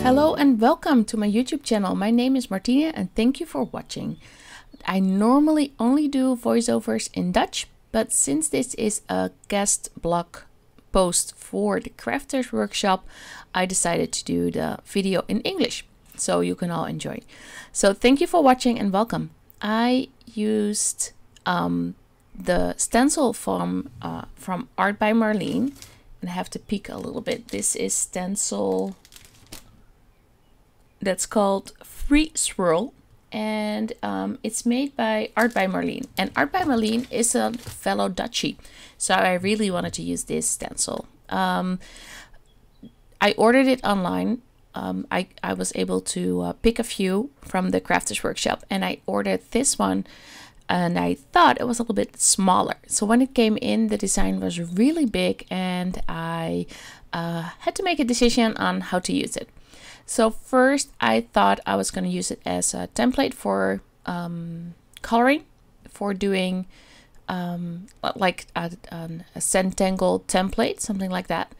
Hello and welcome to my YouTube channel. My name is Martine and thank you for watching. I normally only do voiceovers in Dutch, but since this is a guest blog post for the crafters workshop, I decided to do the video in English so you can all enjoy. So thank you for watching and welcome. I used the stencil from Art by Marlene, and I have to peek a little bit. This is stencil that's called Free Swirl, and it's made by Art by Marlene, and Art by Marlene is a fellow Dutchie, so I really wanted to use this stencil. I ordered it online. I was able to pick a few from the crafters workshop, and I ordered this one, and I thought it was a little bit smaller. So when it came in, the design was really big, and I had to make a decision on how to use it. So first I thought I was going to use it as a template for coloring, for doing like a Zentangle template, something like that.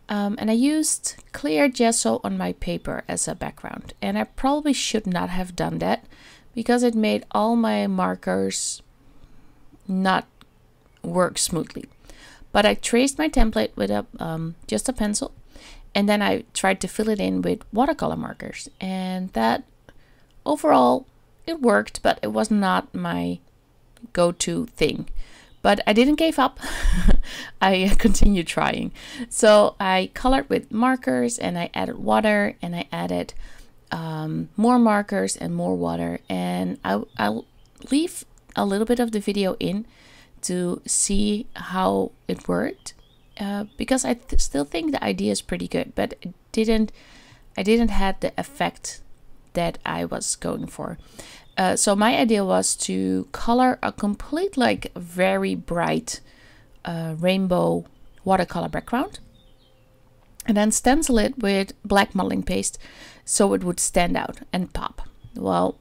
And I used clear gesso on my paper as a background. And I probably should not have done that because it made all my markers not work smoothly. But I traced my template with just a pencil. And then I tried to fill it in with watercolor markers, and that overall it worked, but it was not my go-to thing. But I didn't give up. I continued trying. So I colored with markers, and I added water, and I added more markers and more water. And I'll leave a little bit of the video in to see how it worked. Because I still think the idea is pretty good, but I didn't have the effect that I was going for. So my idea was to color a complete, like, very bright rainbow watercolor background, and then stencil it with black modeling paste so it would stand out and pop. Well,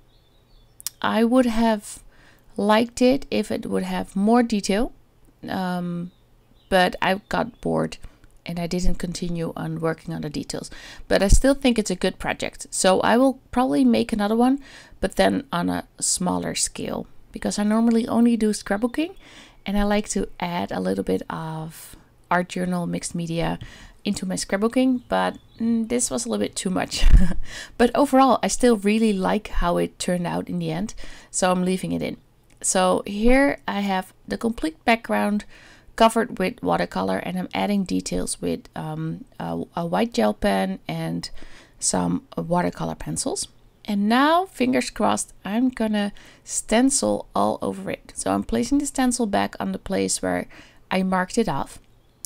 I would have liked it if it would have more detail. But I got bored and I didn't continue on working on the details. But I still think it's a good project. So I will probably make another one, but then on a smaller scale. Because I normally only do scrapbooking, and I like to add a little bit of art journal mixed media into my scrapbooking. But this was a little bit too much. But overall, I still really like how it turned out in the end. So I'm leaving it in. So here I have the complete background covered with watercolor, and I'm adding details with a white gel pen and some watercolor pencils. And now, fingers crossed, I'm gonna stencil all over it. So I'm placing the stencil back on the place where I marked it off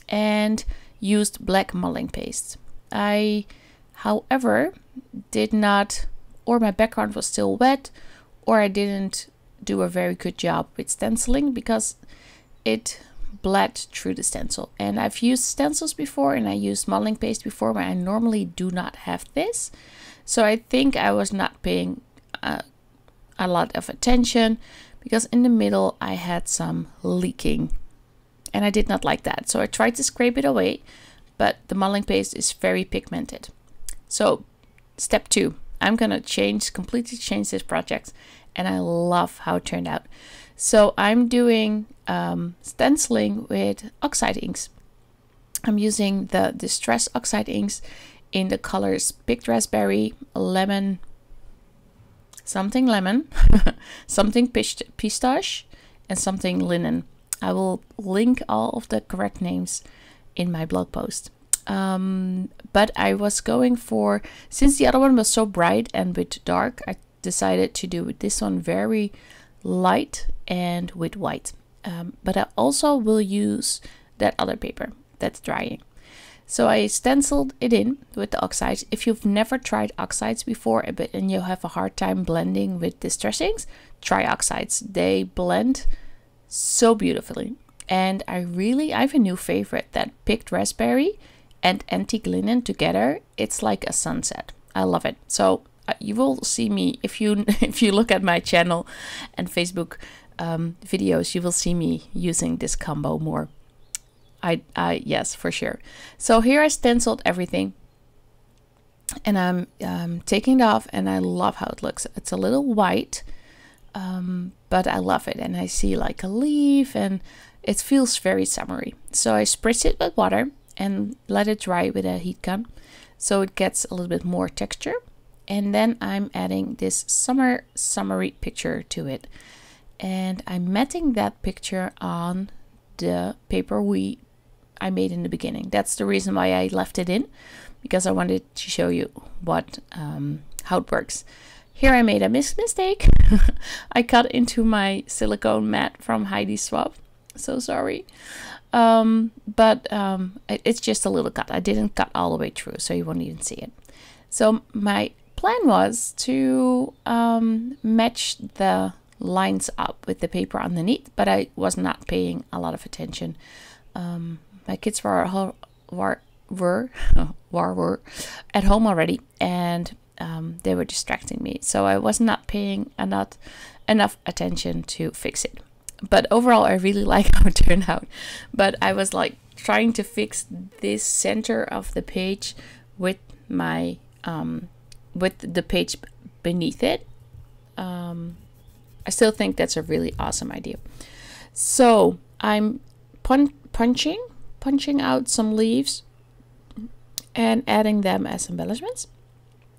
and used black modeling paste. I, however, did not, or my background was still wet, or I didn't do a very good job with stenciling because it bled through the stencil. And I've used stencils before, and I used modeling paste before, but I normally do not have this. So I think I was not paying a lot of attention, because in the middle I had some leaking, and I did not like that. So I tried to scrape it away, but the modeling paste is very pigmented. So step 2, I'm gonna completely change this project, and I love how it turned out. So I'm doing stenciling with Oxide inks. I'm using the Distress Oxide inks in the colors Picked Raspberry, Lemon, something lemon, something pistache, and something linen. I will link all of the correct names in my blog post. But I was going for, since the other one was so bright and with dark, I decided to do this one very light and with white. But I also will use that other paper that's drying. So I stenciled it in with the oxides. If you've never tried oxides before and you have a hard time blending with distress inks, try oxides. They blend so beautifully. And I have a new favorite, that Picked Raspberry and Antique Linen together. It's like a sunset. I love it. So you will see me, if you look at my channel and Facebook videos, you will see me using this combo more. Yes, for sure. So here I stenciled everything, And I'm taking it off, and I love how it looks. It's a little white, but I love it. And I see like a leaf, and it feels very summery. So I spritz it with water and let it dry with a heat gun, so it gets a little bit more texture. And then I'm adding this summery picture to it. And I'm matting that picture on the paper I made in the beginning. That's the reason why I left it in, because I wanted to show you what how it works. Here I made a mistake. I cut into my silicone mat from Heidi Swap. So sorry. It's just a little cut. I didn't cut all the way through, so you won't even see it. So my plan was to match the lines up with the paper underneath, but I was not paying a lot of attention. My kids were at home already, and they were distracting me, so I was not paying enough attention to fix it. But overall, I really like how it turned out. But I was like trying to fix this center of the page with my with the page beneath it. I still think that's a really awesome idea. So I'm punching out some leaves and adding them as embellishments.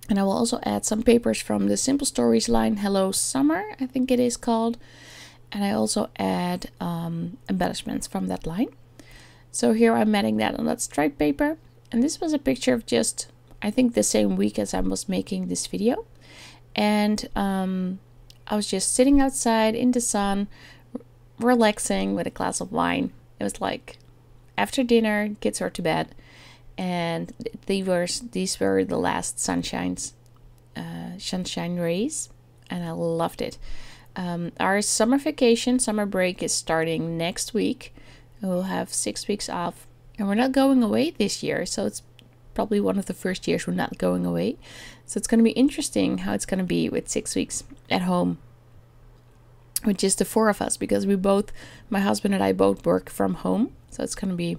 And I will also add some papers from the Simple Stories line, Hello Summer, I think it is called. And I also add embellishments from that line. So here I'm adding that on that striped paper. And this was a picture of just, I think, the same week as I was making this video. And I was just sitting outside in the sun, relaxing with a glass of wine. It was like after dinner, kids were to bed, and these were the last sunshine rays, and I loved it. Our summer break is starting next week. We'll have 6 weeks off, and we're not going away this year, so it's probably one of the first years we're not going away. So it's going to be interesting how it's going to be with 6 weeks at home with just the 4 of us, because my husband and I both work from home. So it's going to be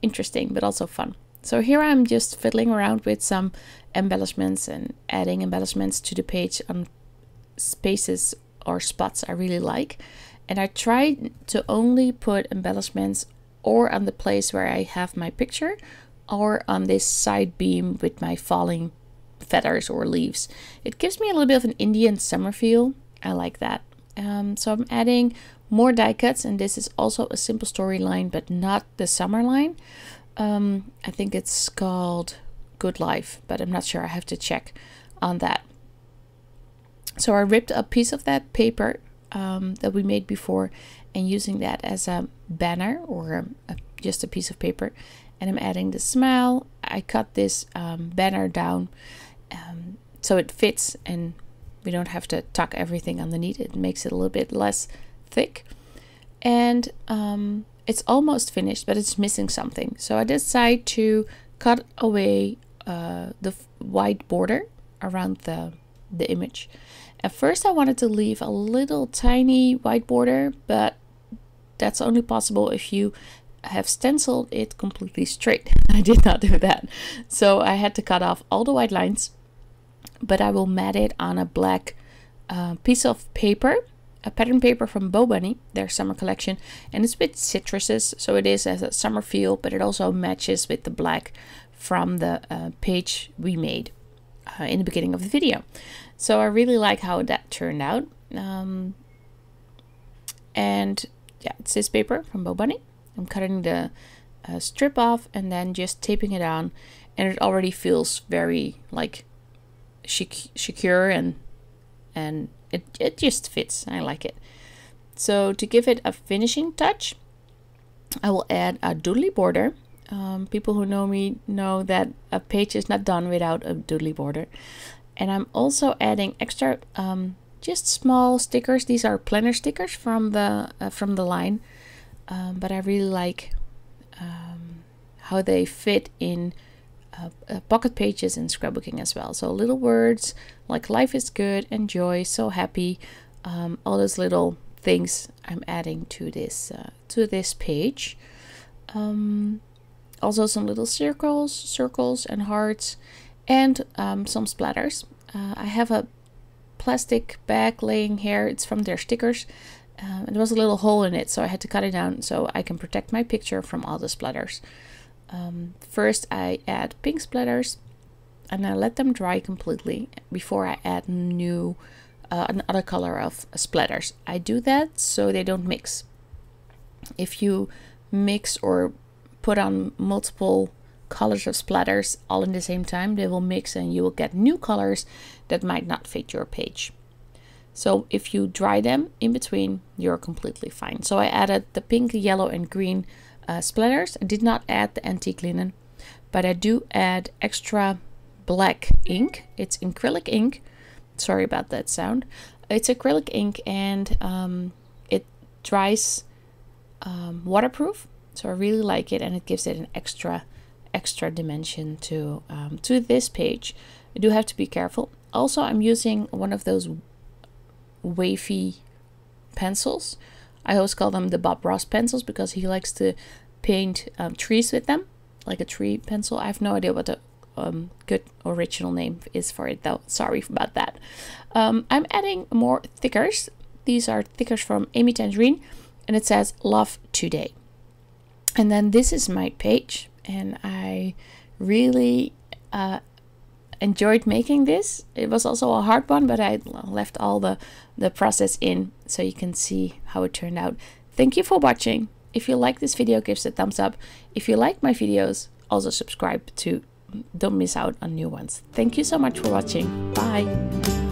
interesting, but also fun. So here I'm just fiddling around with some embellishments and adding embellishments to the page on spaces or spots I really like. And I try to only put embellishments or on the place where I have my picture, or on this side beam with my falling feathers or leaves. It gives me a little bit of an Indian summer feel. I like that. So I'm adding more die cuts, and this is also a Simple Story line, but not the summer line. I think it's called Good Life, but I'm not sure. I have to check on that. So I ripped a piece of that paper that we made before, and using that as a banner or just a piece of paper. And I'm adding the smile. I cut this banner down so it fits, and we don't have to tuck everything underneath. It makes it a little bit less thick. And it's almost finished, but it's missing something. So I decide to cut away the white border around the image. At first I wanted to leave a little tiny white border, but that's only possible if you have stenciled it completely straight. I did not do that. So I had to cut off all the white lines, but I will mat it on a black piece of paper, a pattern paper from Bo Bunny, their summer collection, and it's with citruses, so it is as a summer feel, but it also matches with the black from the page we made in the beginning of the video. So I really like how that turned out. And yeah, it's this paper from Bo Bunny. I'm cutting the strip off and then just taping it on, and it already feels very like secure, and it just fits. I like it. So to give it a finishing touch, I will add a doodly border. People who know me know that a page is not done without a doodly border. And I'm also adding extra just small stickers. These are planner stickers from the line, but I really like how they fit in pocket pages and scrapbooking as well. So little words like life is good, enjoy, so happy, all those little things I'm adding to this page. Also some little circles and hearts, and some splatters. I have a plastic bag laying here. It's from their stickers. And there was a little hole in it, so I had to cut it down so I can protect my picture from all the splatters. First I add pink splatters and I let them dry completely before I add another color of splatters. I do that so they don't mix. If you mix or put on multiple colors of splatters all in the same time, they will mix and you will get new colors that might not fit your page. So if you dry them in between, you're completely fine. So I added the pink, yellow and green splatters. I did not add the antique linen, but I do add extra black ink. It's acrylic ink. Sorry about that sound. It's acrylic ink and it dries waterproof. So I really like it, and it gives it an extra dimension to this page. I do have to be careful. Also, I'm using one of those wavy pencils. I always call them the Bob Ross pencils because he likes to paint trees with them, like a tree pencil. I have no idea what the good original name is for it though. Sorry about that. I'm adding more thickers. These are thickers from Amy Tangerine, and it says Love Today. And then this is my page, and I really enjoyed making this. It was also a hard one, but I left all the process in so you can see how it turned out. Thank you for watching. If you like this video, give it a thumbs up. If you like my videos, also subscribe to don't miss out on new ones. Thank you so much for watching. Bye.